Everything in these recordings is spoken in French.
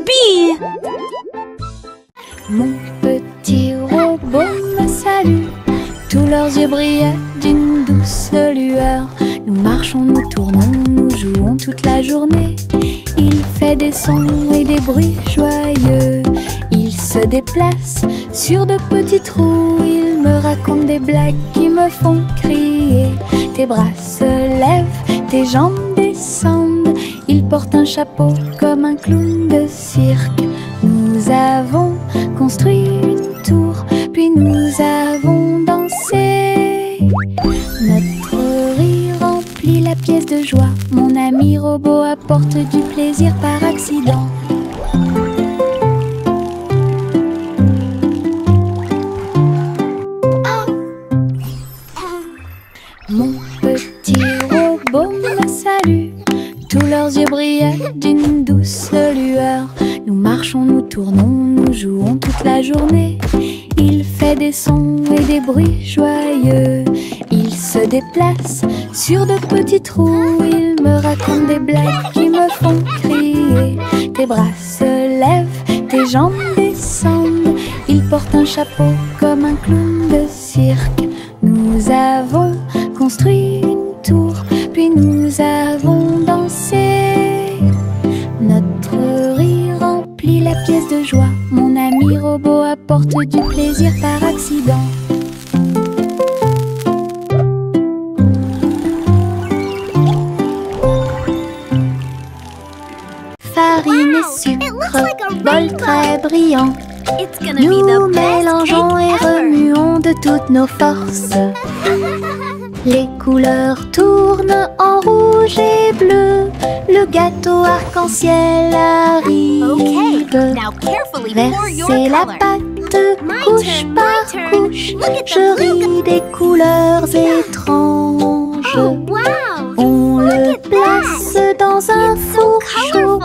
Youpi! Mon petit robot me salue, tous leurs yeux brillaient d'une douce lueur. Nous marchons, nous tournons, nous jouons toute la journée. Il fait des sons et des bruits joyeux. Il se déplace sur de petits trous. Il me raconte des blagues qui me font crier. Tes bras se lèvent, tes jambes descendent. Il porte un chapeau comme un clown de cirque. Nous avons construit une tour, puis nous avons dansé. Notre rire remplit la pièce de joie. Mon ami robot apporte du plaisir par accident. Mon petit robot me salue, tous leurs yeux brillaient d'une douce lueur. Nous marchons, nous tournons, nous jouons toute la journée. Il fait des sons et des bruits joyeux. Il se déplace sur de petits trous. Il me raconte des blagues qui me font crier. Tes bras se lèvent, tes jambes descendent. Il porte un chapeau comme un clown de cirque. Nous avons construit une tour, puis nous avons dansé. Notre rire remplit la pièce de joie. Mon ami robot apporte du plaisir par accident. Farine et sucre, bol très brillant. Nous mélangeons et remuons de toutes nos forces. Les couleurs tournent en rouge et bleu. Le gâteau arc-en-ciel arrive. Versez la pâte couche par couche. Je ris des couleurs étranges. On le place dans un four chaud.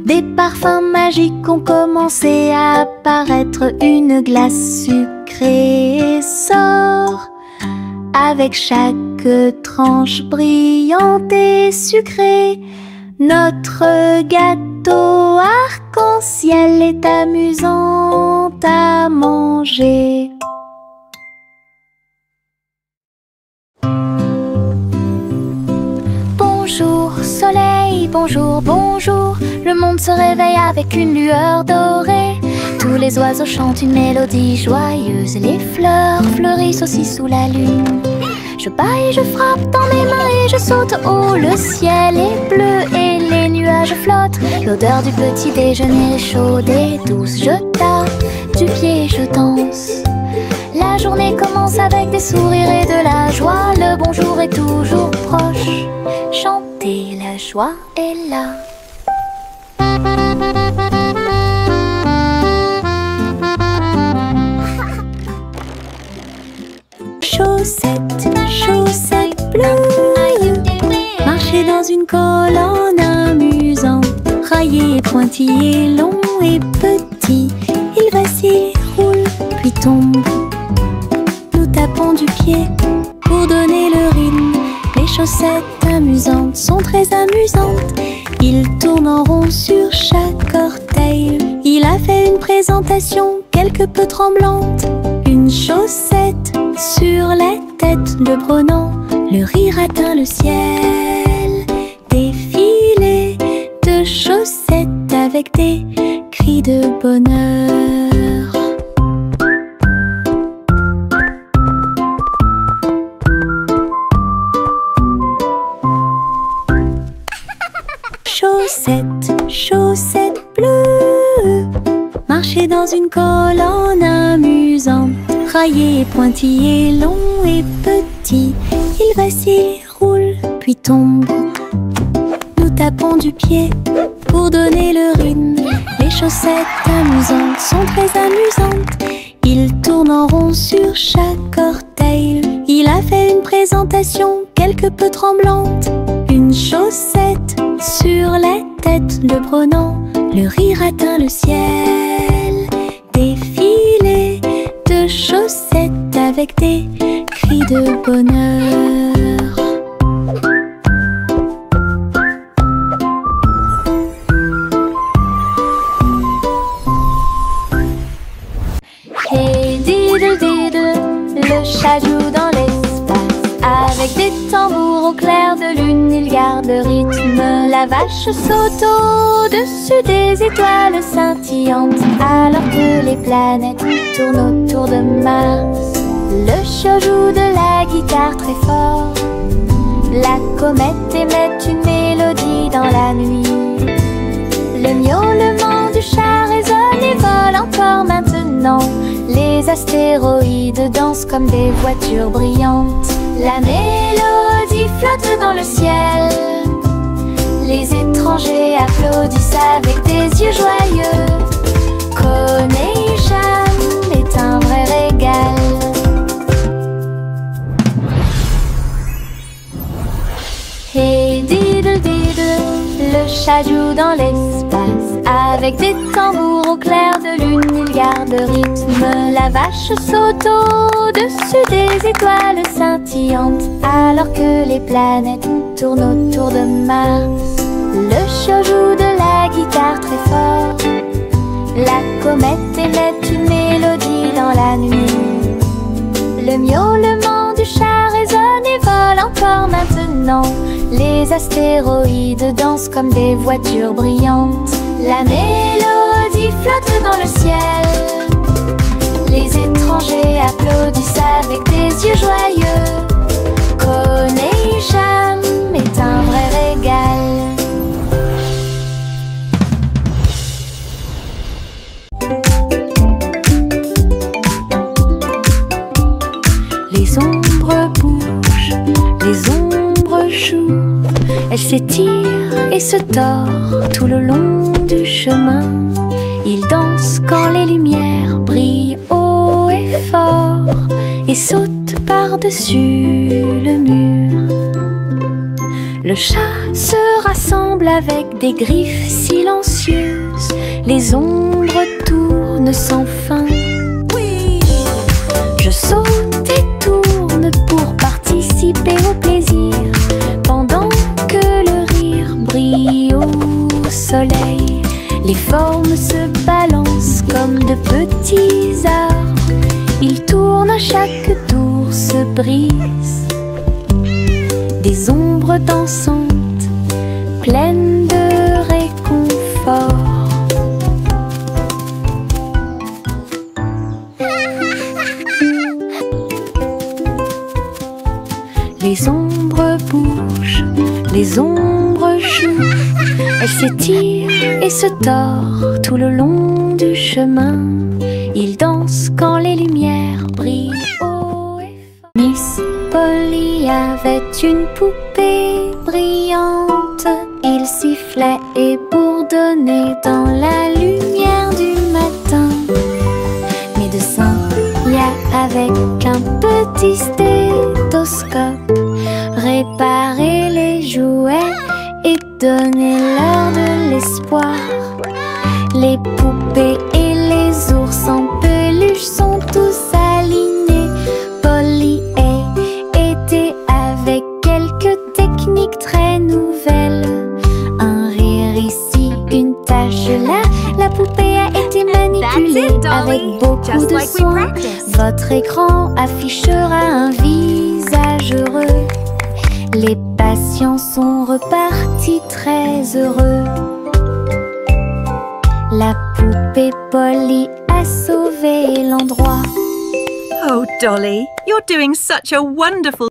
Des parfums magiques ont commencé à apparaître. Une glace sucrée sort avec chaque tranche brillante et sucrée. Notre gâteau arc-en-ciel est amusant à manger. Bonjour soleil, bonjour, bonjour. Le monde se réveille avec une lueur dorée. Tous les oiseaux chantent une mélodie joyeuse. Les fleurs fleurissent aussi sous la lune. Je bats et je frappe dans mes mains et je saute haut. Le ciel est bleu et les nuages flottent. L'odeur du petit déjeuner est chaude et douce. Je tape du pied et je danse. La journée commence avec des sourires et de la joie. Le bonjour est toujours proche. Chantez, la joie est là. Chaussettes, chaussettes bleues, marcher dans une colonne amusant. Raillé, pointillé, long et petit, il vacille, roule, puis tombe. Nous tapons du pied pour donner le rythme. Les chaussettes amusantes sont très amusantes. Il tourne en rond sur chaque orteil. Il a fait une présentation quelque peu tremblante. Une chaussette sur la tête le prenant. Le rire atteint le ciel. Défilé de chaussettes avec des cris de bonheur. Chaussettes, chaussettes bleues, marcher dans une colonne amusante. Raillé, pointillé, long et petit, il vacille, roule, puis tombe. Nous tapons du pied pour donner le rythme. Les chaussettes amusantes sont très amusantes. Il tourne en rond sur chaque orteil. Il a fait une présentation quelque peu tremblante. Une chaussette sur la tête le prenant. Le rire atteint le ciel. Défilé de chaussettes avec des cris de bonheur. La vache saute au-dessus des étoiles scintillantes, alors que les planètes tournent autour de Mars. Le chat joue de la guitare très fort. La comète émet une mélodie dans la nuit. Le miaulement du chat résonne et vole encore maintenant. Les astéroïdes dansent comme des voitures brillantes. La mélodie flotte dans le ciel. Les étrangers applaudissent avec des yeux joyeux. Conécham est un vrai régal. Hey diddle diddle, le chat joue dans l'espace. Avec des tambours au clair de lune, il garde rythme. La vache saute au-dessus des étoiles scintillantes, alors que les planètes tournent autour de Mars. Le chat joue de la guitare très fort. La comète émet une mélodie dans la nuit. Le miaulement du chat résonne et vole encore maintenant. Les astéroïdes dansent comme des voitures brillantes. La mélodie flotte dans le ciel. Les étrangers applaudissent avec des yeux joyeux. Conécham est un vrai régal. Les ombres bougent, les ombres jouent. Elles s'étirent et se tordent tout le long du chemin. Ils dansent quand les lumières brillent haut et fort et sautent par-dessus le mur. Le chat se rassemble avec des griffes silencieuses. Les ombres tournent sans fin. Je saute et tourne pour participer au plaisir, pendant que le rire brille au soleil. Les formes se balancent comme de petits arbres. Ils tournent à chaque tour, se brisent. Des ombres dansantes, pleines de réconfort. Les ombres bougent, les ombres jouent. Elles s'étirent et se tordent tout le long du chemin. Ils dansent quand les lumières brillent haut et fort. Miss Polly avait une poupée brillante. Il sifflait et bourdonnait dans la lumière du matin. Médecin, avec un petit stéthoscope, réparer les jouets et donner-leur de l'espoir. Les poupées et les ours en peluche sont tous alignés. Polly était avec quelques techniques très nouvelles. Un rire ici, une tache là. La poupée a été manipulée avec beaucoup de soin. Votre écran affichera un visage heureux. Les patients sont repartis très heureux. La poupée Polly a sauvé l'endroit. Oh, Dolly, you're doing such a wonderful...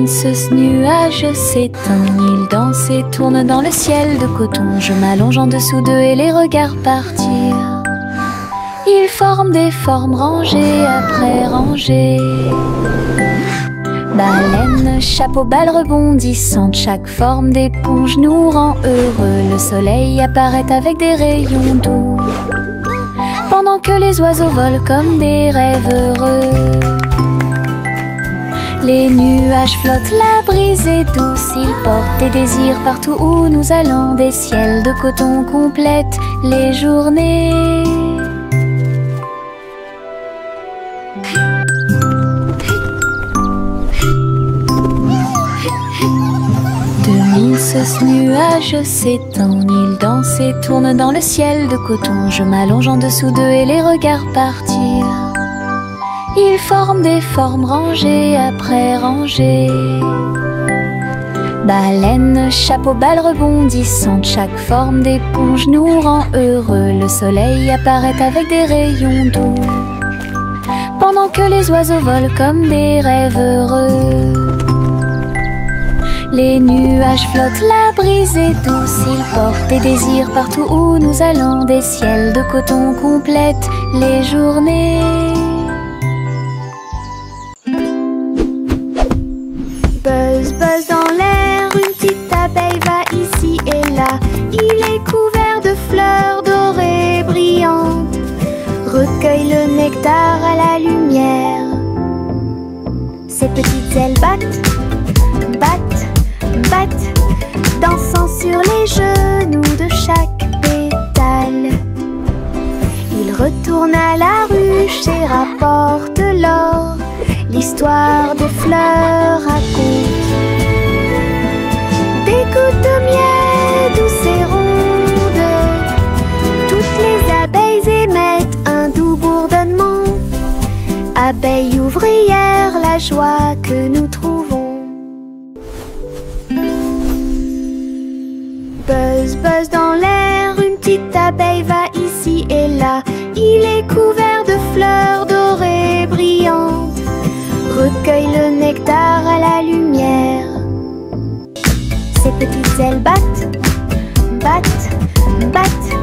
Ce nuage s'éteint, il danse et tourne dans le ciel de coton. Je m'allonge en dessous d'eux et les regarde partir. Ils forment des formes rangées après rangées. Baleines, chapeau, balles rebondissantes, chaque forme d'éponge nous rend heureux. Le soleil apparaît avec des rayons doux, pendant que les oiseaux volent comme des rêves heureux. Les nuages flottent, la brise est douce, ils portent des désirs partout où nous allons. Des ciels de coton complètent les journées. Ce nuage s'étend, il danse et tourne dans le ciel de coton. Je m'allonge en dessous d'eux et les regarde partir. Ils forment des formes rangées après rangées. Baleine, chapeau, balle rebondissante, chaque forme d'éponge nous rend heureux. Le soleil apparaît avec des rayons doux, pendant que les oiseaux volent comme des rêves heureux. Les nuages flottent, la brise est douce, ils portent des désirs partout où nous allons. Des ciels de coton complètent les journées. Buzz, buzz dans l'air, une petite abeille va ici et là. Il est couvert de fleurs dorées brillantes, recueille le nectar à la lumière. Ses petites ailes battent, battent, battent, dansant sur les genoux de chaque pétale. Il retourne à la ruche et rapporte l'or. L'histoire des fleurs raconte des gouttes de miel douces et rondes. Toutes les abeilles émettent un doux bourdonnement. Abeilles ouvrières, la joie que nous trouvons. Buzz, buzz dans l'air, une petite abeille va ici et là. Il est couvert de fleurs dorées brillantes, recueille le nectar à la lumière. Ses petites ailes battent, battent, battent,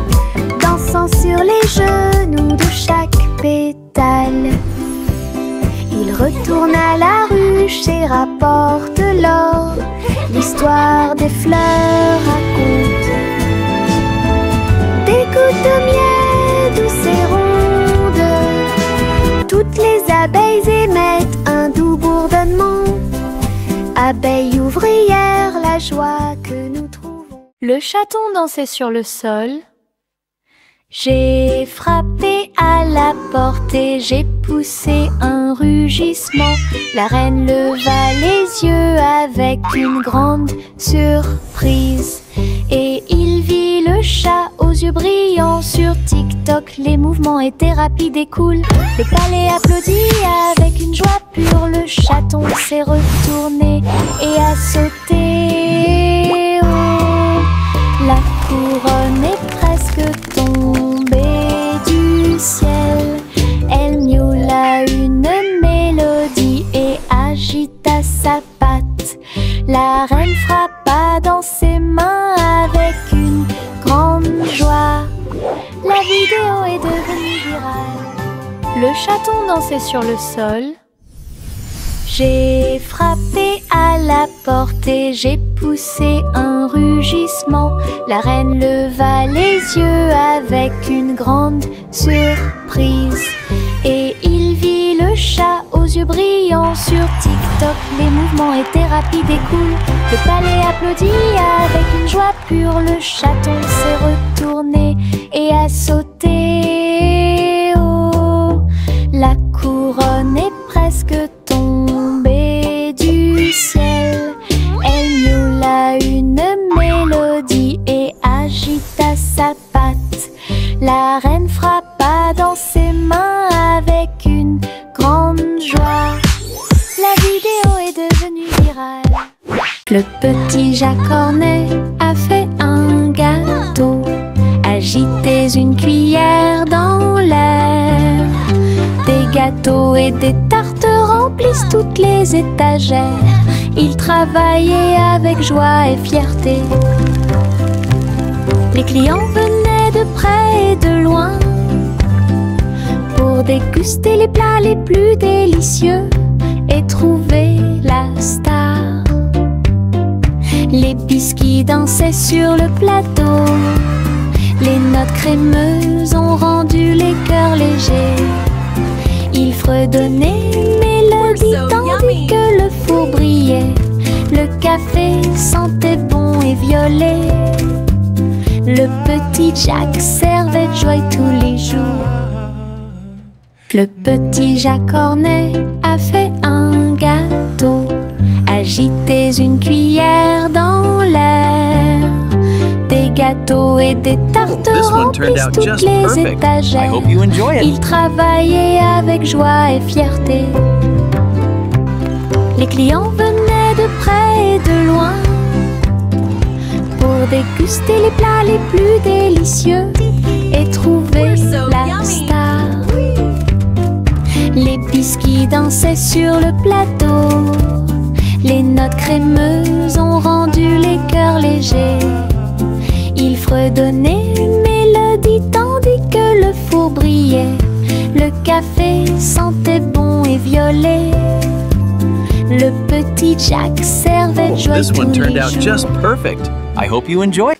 dansant sur les genoux de chaque pétale. Il retourne à la ruche et rapporte l'or. L'histoire des fleurs raconte des gouttes de miel douces et rondes. Toutes les abeilles émettent un doux bourdonnement. Abeilles ouvrières, la joie que nous trouvons. Le chaton dansait sur le sol. J'ai frappé à la porte et j'ai poussé un rugissement. La reine leva les yeux avec une grande surprise, et il vit le chat aux yeux brillants. Sur TikTok, les mouvements étaient rapides et cool. Le palais applaudit avec une joie pure. Le chaton s'est retourné et a sauté. Oh, la couronne est presque tombée du ciel. Elle miaula une mélodie et agita sa patte. La reine frappa dans ses mains avec une grande joie. La vidéo est devenue virale. Le chaton dansait sur le sol. J'ai frappé à la porte et j'ai poussé un rugissement. La reine leva les yeux avec une grande surprise, et il vit le chat aux yeux brillants. Sur TikTok, les mouvements étaient rapides et cool. Le palais applaudit avec une joie pure. Le chaton s'est retourné et a sauté. Oh, la couronne est presque tombée du ciel. Elle miaula une mélodie et agita sa patte. La reine frappa dans ses mains avec une grande joie. La vidéo est devenue virale. Le petit Jacques Cornet a fait un gâteau. Agitez une cuillère dans l'air. Des gâteaux et des tartes remplissent toutes les étagères. Il travaillait avec joie et fierté. Les clients venaient de près et de loin pour déguster les plats les plus délicieux et trouver la star. Les biscuits dansaient sur le plateau. Les notes crémeuses ont rendu les cœurs légers. Il fredonnait une mélodie tandis que le four brillait. Le café sentait bon et violet. Le petit Jacques servait de joie tous les jours. Le petit Jacques Cornet a fait un gâteau. Agitez une cuillère dans l'air. Des gâteaux et et des tartes This one turned remplissent out toutes just les perfect. I étagères. hope you enjoy it. Il travaillait avec joie et fierté. Les clients venaient de près et de loin pour déguster les plats les plus délicieux et trouver la star. Les biscuits dansaient sur le plateau. Les notes crémeuses ont rendu les cœurs légers. Ils fredonnaient une mélodie tandis que le four brillait. Le café sentait bon et violet. Le petit Jack servait de joie This tous one turned les out jours. just perfect. I hope you enjoy it.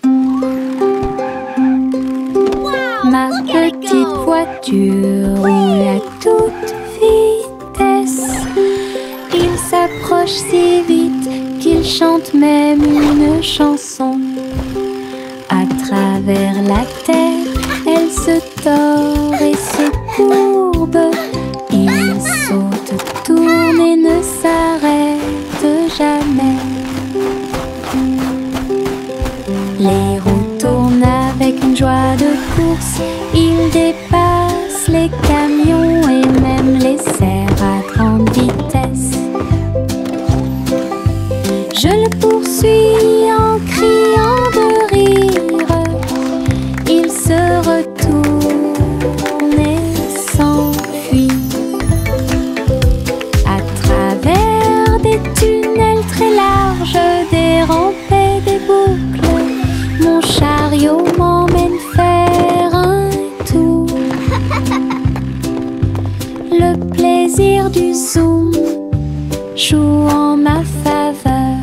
Ma petite voiture roule à toute vitesse. Il s'approche si vite qu'il chante même une chanson. À travers la terre, elle se tord et se courbe. Il saute, tourne et ne s'arrête jamais. Les roues tournent avec une joie de course. Il dépasse les camions et même les cerfs à grande vitesse. Je le poursuis en criant de rire. Il se retourne et s'enfuit. À travers des tunnels très larges, des rampes et des boucles, mon chariot m'emmène faire un tour. Le plaisir du zoom joue en ma faveur.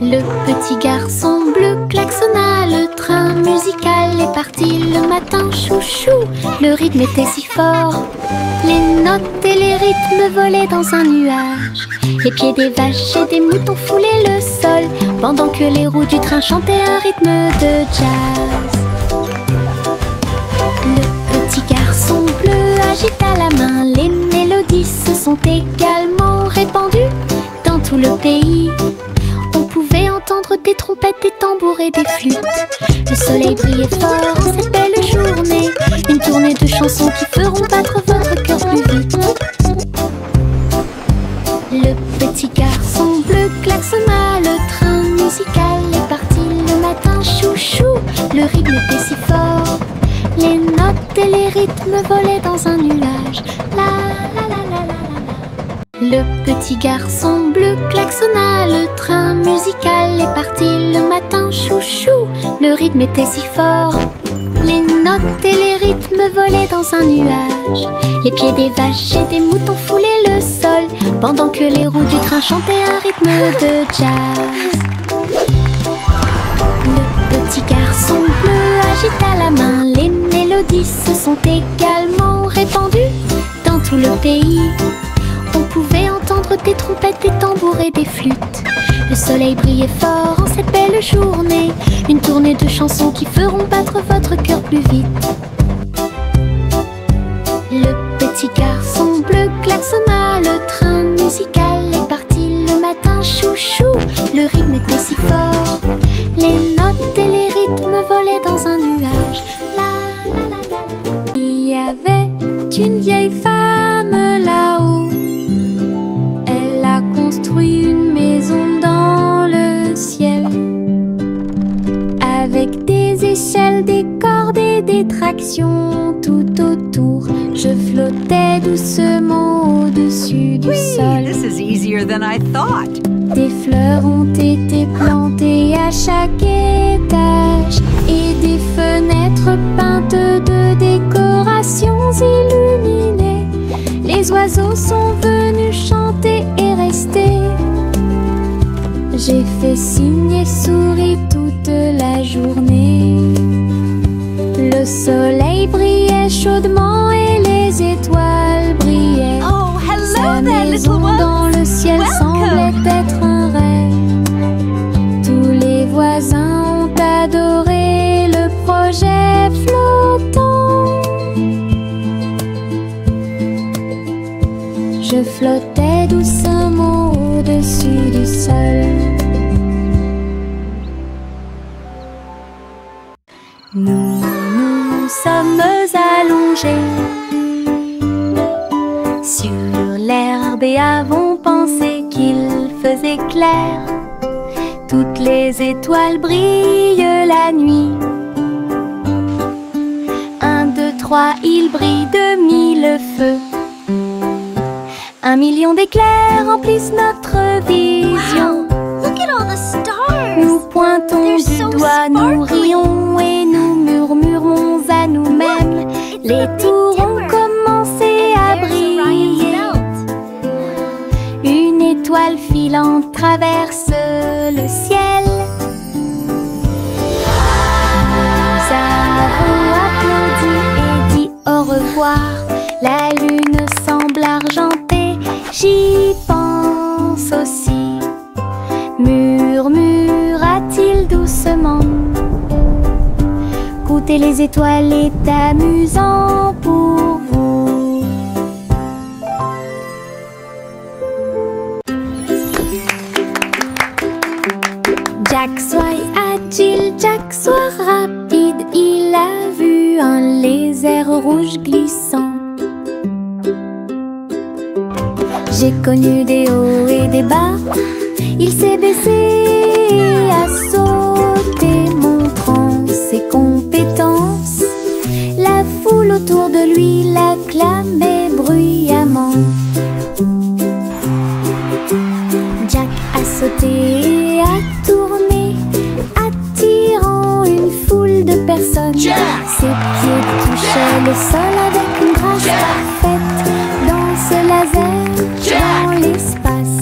Le petit garçon bleu klaxonna, le train musical est parti le matin, chouchou. Le rythme était si fort, les notes et les rythmes volaient dans un nuage. Les pieds des vaches et des moutons foulaient le sol, pendant que les roues du train chantaient un rythme de jazz. Le petit garçon bleu agita la main, les mélodies se sont également répandues dans tout le pays. On pouvait entendre des trompettes, des tambours et des flûtes. Le soleil brillait fort en cette belle journée. Une tournée de chansons qui feront battre votre cœur plus vite. Le petit garçon bleu klaxonna, le train musical est parti le matin, chouchou. Le rythme était si fort, les notes et les rythmes volaient dans un nuage. La la la la la la. Le petit garçon bleu klaxonna, le train musical est parti le matin, chouchou. Le rythme était si fort, les notes et les rythmes volaient dans un nuage. Les pieds des vaches et des moutons foulaient le sol, pendant que les roues du train chantaient un rythme de jazz. Le petit garçon bleu agita la main, les mélodies se sont également répandues dans tout le pays. On pouvait entendre des trompettes, des tambours et des flûtes. Le soleil brillait fort en cette belle journée. Une tournée de chansons qui feront battre votre cœur plus vite. Le petit garçon bleu klaxonna, le train musical est parti le matin, chouchou. Le rythme était si fort, les notes et les rythmes volaient dans un nuage. La la la la. Il y avait une vieille femme là-haut. Elle a construit une maison dans le ciel, avec des échelles, des cordes et des tractions tout autour. Je flottais doucement au-dessus du sol. This is easier than I thought. Des fleurs ont été plantées à chaque étage et des fenêtres peintes de décorations illuminées. Les oiseaux sont venus chanter et rester. J'ai fait signe et souri toute la journée. Le soleil brillait chaudement et les étoiles brillaient. Oh, Sa hello there, little maison one. dans le ciel semblait être un rêve. Tous les voisins ont adoré le projet flottant. Je flottais doucement au-dessus du sol. Sur l'herbe et avons pensé qu'il faisait clair. Toutes les étoiles brillent la nuit. 1, 2, 3, il brille de 1000 feux. 1 million d'éclairs remplissent notre vision. Look at all the stars. Nous pointons They're du so doigt, nous sparkly. rions et nous murmurons à nous-mêmes. Les tours ont commencé à briller. Une étoile filante traverse le ciel. Nous avons applaudi et dit au revoir. La lune semble argentée, j'y pense aussi. Murmura-t-il doucement. Goûter les étoiles est amusant pour vous. Jack soit agile, Jack soit rapide. Il a vu un lézard rouge glissant. J'ai connu des hauts et des bas. Il s'est baissé, a sauté, montrant ses compétences. La foule autour de lui l'acclamait bruyamment. Jack a sauté et a tourné, attirant une foule de personnes. Ses pieds touchaient le sol avec une grâce parfaite. Dans ce laser, dans l'espace.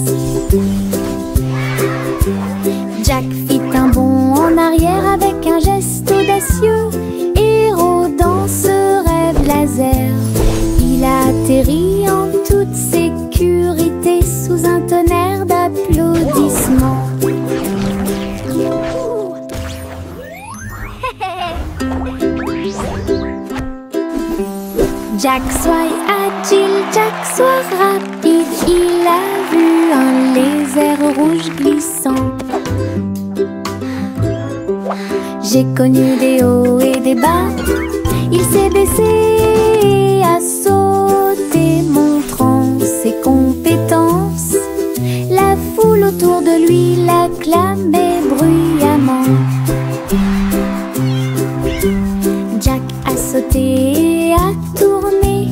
Jack fit un bond en arrière avec un geste audacieux. Héros dans ce rêve laser. Il a atterri en toute sécurité sous un tonnerre d'applaudissements. Jack soit agile, Jack soit rapide. Il a vu un lézard rouge glissant. J'ai connu des hauts et des bas. Il s'est baissé, a sauté, montrant ses compétences. La foule autour de lui l'acclamait bruyamment. Jack a sauté et a tourné,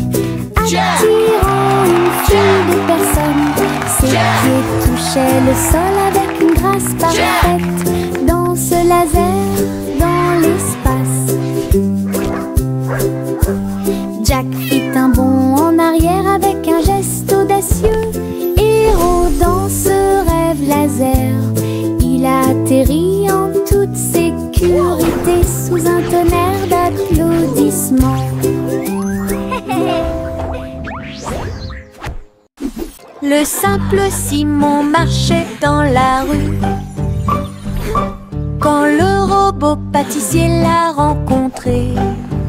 attirant une foule de personnes. Ses pieds touchaient le sol avec une grâce parfaite. Dans ce laser, dans l'espace. Jack fit un bond en arrière avec un geste audacieux. Héros dans ce rêve laser. Il a atterri en toute sécurité sous un tonnerre d'applaudissements. Le simple Simon marchait dans la rue quand le robot pâtissier l'a rencontré.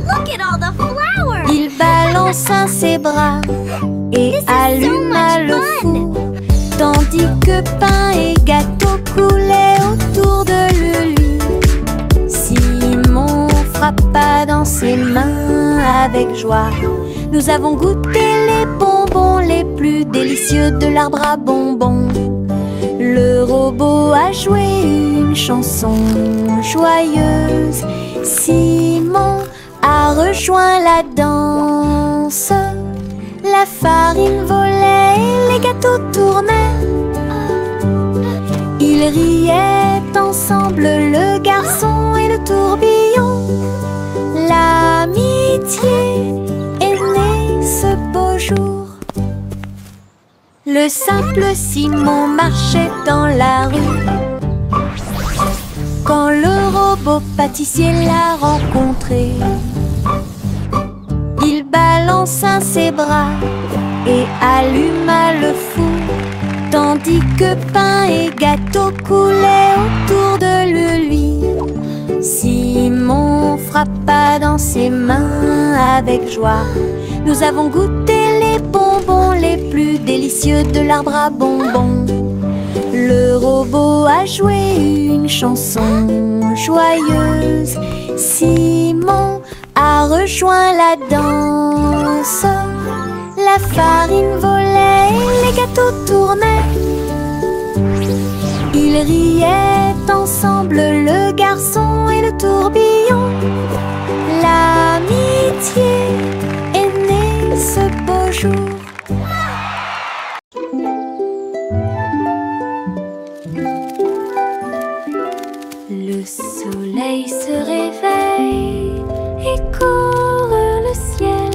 Look at all the flowers. Il balança ses bras et alluma le four, tandis que pain et gâteau coulaient autour de lui. Simon frappa dans ses mains avec joie. Nous avons goûté les bonbons les plus délicieux de l'arbre à bonbons. Le robot a joué une chanson joyeuse. Simon a rejoint la danse. La farine volait et les gâteaux tournaient. Ils riaient ensemble, le garçon et le tourbillon. L'amitié est née ce beau jour. Le simple Simon marchait dans la rue quand le robot pâtissier l'a rencontré. Il balança ses bras et alluma le four, tandis que pain et gâteau coulaient autour de lui. Simon frappa dans ses mains avec joie. Nous avons goûté les bonbons les plus délicieux de l'arbre à bonbons. Le robot a joué une chanson joyeuse. Simon a rejoint la danse. La farine volait, les gâteaux tournaient. Ils riaient ensemble, le garçon et le tourbillon. L'amitié est née ce beau jour. Le soleil se réveille et court le ciel.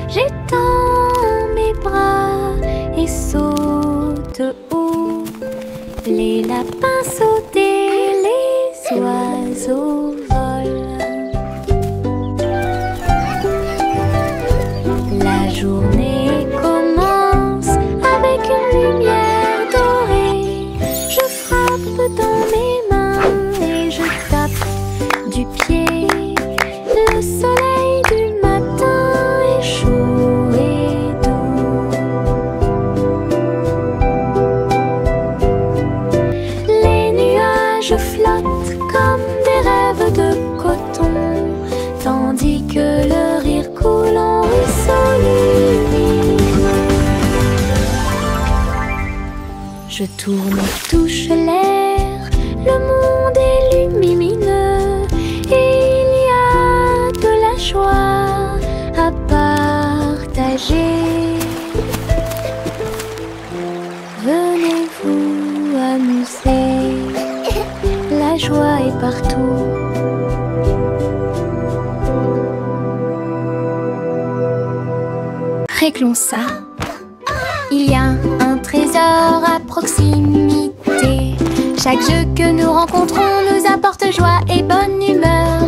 J'étends mes bras et saute haut. Les lapins sautent et les oiseaux volent. La journée commence avec une lumière dorée. Je frappe dans mes mains et je tape du pied. Le soleil du matin est chaud et doux. Les nuages flottent comme des rêves de coton, tandis que le rire coule en ruisseau lumineux. Je tourne, touche l'air, le monde est lumineux et il y a de la joie à partager. Venez vous amuser, la joie est partout. Réglons ça. Il y a un trésor à proximité. Chaque jeu que nous rencontrons nous apporte joie et bonne humeur.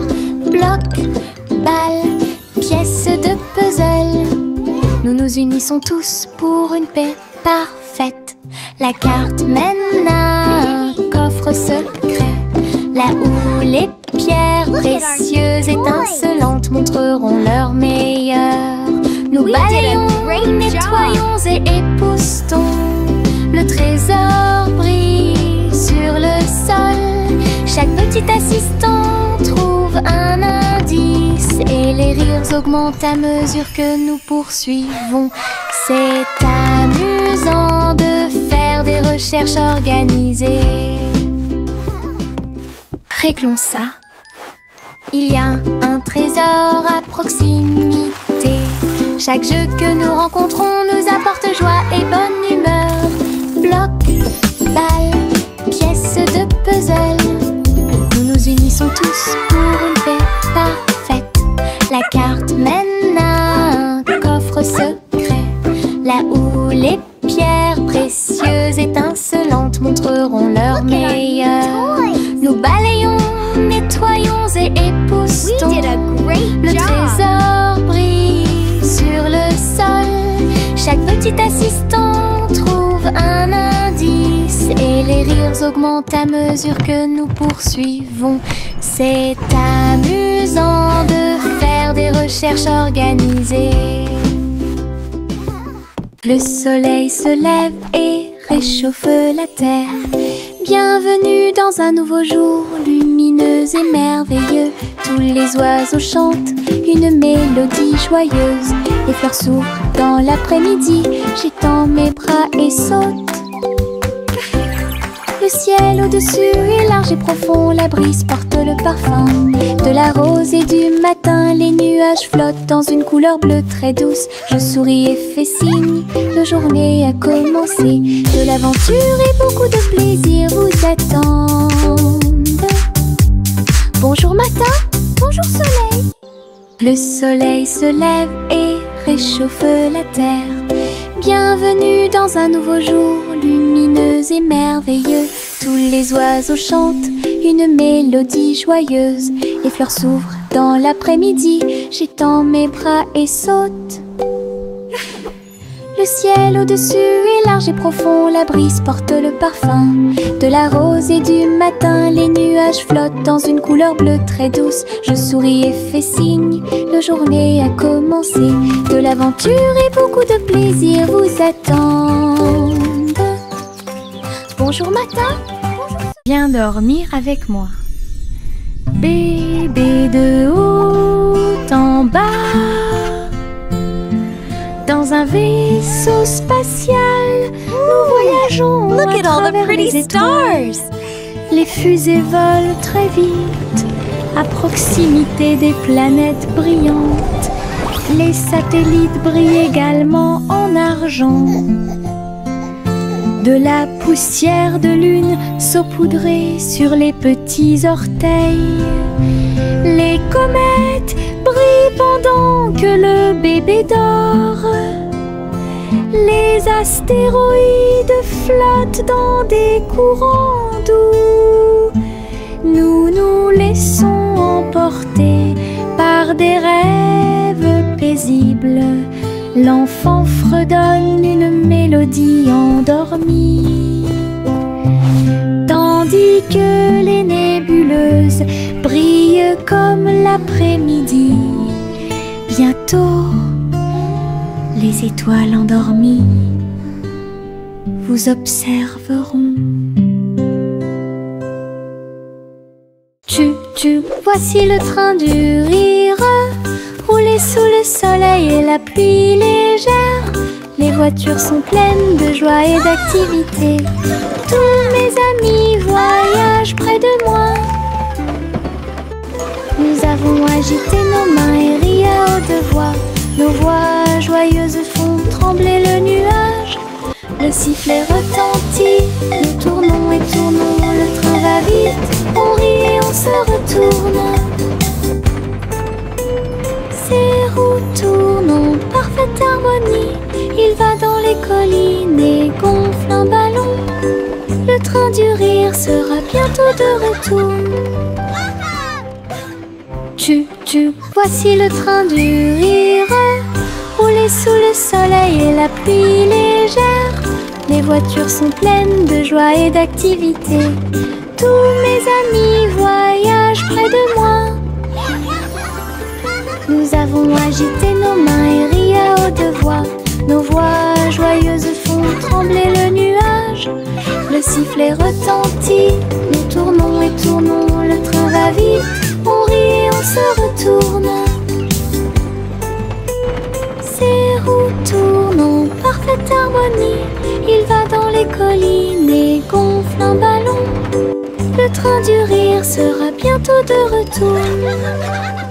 Bloc, balle, pièces de puzzle. Nous nous unissons tous pour une paix parfaite. La carte mène à un coffre secret, là où les pierres précieuses étincelantes montreront leur meilleur. Nous balayons, nettoyons et époustons. Le trésor brille sur le sol. Chaque petit assistant trouve un indice et les rires augmentent à mesure que nous poursuivons. C'est amusant de faire des recherches organisées. Réglons ça. Il y a un trésor à proximité. Chaque jeu que nous rencontrons nous apporte joie et bonne humeur. Bloc, balle, pièces de puzzle. Nous nous unissons tous pour une paix parfaite. La carte mène à un coffre secret, là où les pierres précieuses étincelantes montreront leur meilleur. Nous balayons, nettoyons et époustons. Le trésor brille sur le sol. Chaque petit assistant trouve un indice et les rires augmentent à mesure que nous poursuivons. C'est amusant de faire des recherches organisées. Le soleil se lève et réchauffe la terre. Bienvenue dans un nouveau jour lumineux et merveilleux. Tous les oiseaux chantent une mélodie joyeuse. Les fleurs s'ouvrent dans l'après-midi. J'étends mes bras et saute. Le ciel au-dessus est large et profond. La brise porte le parfum de la rose et du matin. Les nuages flottent dans une couleur bleue très douce. Je souris et fais signe, la journée a commencé. De l'aventure et beaucoup de plaisir vous attendent. Bonjour matin, bonjour soleil. Le soleil se lève et réchauffe la terre. Bienvenue dans un nouveau jour lumineux et merveilleux. Tous les oiseaux chantent une mélodie joyeuse. Les fleurs s'ouvrent dans l'après-midi. J'étends mes bras et saute. Le ciel au-dessus est large et profond. La brise porte le parfum de la rose et du matin. Les nuages flottent dans une couleur bleue très douce. Je souris et fais signe, la journée a commencé. De l'aventure et beaucoup de plaisir vous attendent. Bonjour matin, viens dormir avec moi. Bébé de haut en bas, dans Dans un vaisseau spatial, nous voyageons Look à at all the travers pretty les étoiles. stars. Les fusées volent très vite, à proximité des planètes brillantes. Les satellites brillent également en argent. De la poussière de lune saupoudrée sur les petits orteils. Les comètes brillent pendant que le bébé dort. Les astéroïdes flottent dans des courants doux. Nous nous laissons emporter par des rêves paisibles. L'enfant fredonne une mélodie endormie, tandis que les nébuleuses brillent comme l'après-midi. Bientôt, les étoiles endormies vous observeront. Voici le train du rire, rouler sous le soleil et la pluie légère. Les voitures sont pleines de joie et d'activité. Tous mes amis voyagent près de moi. Nous avons agité nos mains et ri à haute voix. Nos voix joyeuses font trembler le nuage. Le sifflet retentit, nous tournons et tournons. Le train va vite, on rit et on se retourne. Ces roues tournent en parfaite harmonie. Il va dans les collines et gonfle un ballon. Le train du rire sera bientôt de retour. Voici le train du rire, rouler sous le soleil et la pluie légère. Les voitures sont pleines de joie et d'activité. Tous mes amis voyagent près de moi. Nous avons agité nos mains et ri à haute voix. Nos voix joyeuses font trembler le nuage. Le sifflet retentit, nous tournons et tournons. Le train va vite, on rit et on se retourne. Ces roues tournent en parfaite harmonie. Il va dans les collines et gonfle un ballon. Le train du rire sera bientôt de retour.